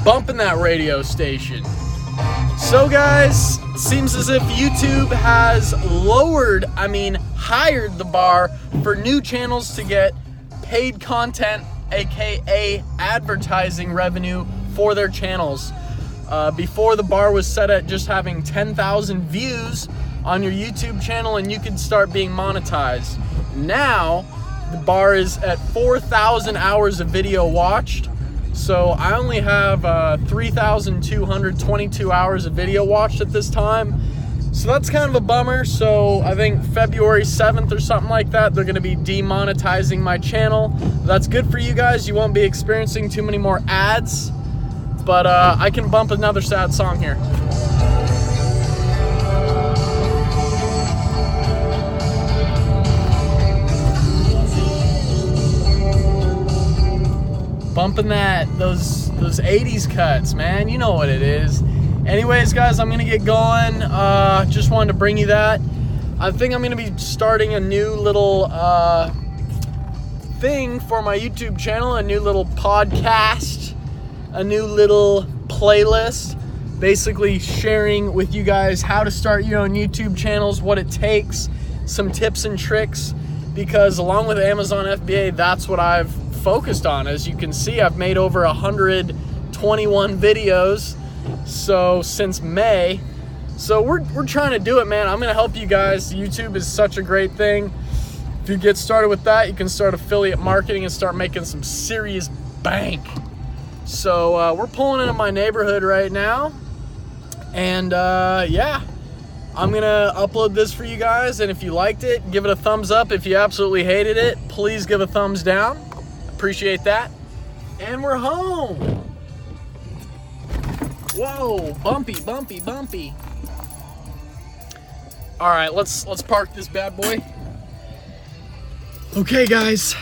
bumping that radio station. So guys, seems as if YouTube has hired the bar for new channels to get paid content, aka advertising revenue for their channels. Before, the bar was set at just having 10,000 views on your YouTube channel and you could start being monetized. Now the bar is at 4,000 hours of video watched. So I only have 3,222 hours of video watched at this time. So that's kind of a bummer. So I think February 7th or something like that, they're going to be demonetizing my channel. That's good for you guys. You won't be experiencing too many more ads. But I can bump another sad song here. Bumping those 80s cuts, man. You know what it is. Anyways, guys, I'm gonna get going. Just wanted to bring you that. I think I'm gonna be starting a new little thing for my YouTube channel, a new little podcast, a new little playlist, basically sharing with you guys how to start your own YouTube channels, what it takes, some tips and tricks, because along with Amazon FBA, that's what I've focused on. As you can see, I've made over 121 videos since May. So we're trying to do it, man. I'm gonna help you guys. YouTube is such a great thing. If you get started with that, you can start affiliate marketing and start making some serious bank. So we're pulling into my neighborhood right now, and yeah, I'm gonna upload this for you guys, and if you liked it, give it a thumbs up. If you absolutely hated it, please give a thumbs down. Appreciate that. And we're home. Whoa, bumpy, bumpy, bumpy. All right, let's park this bad boy. Okay, guys.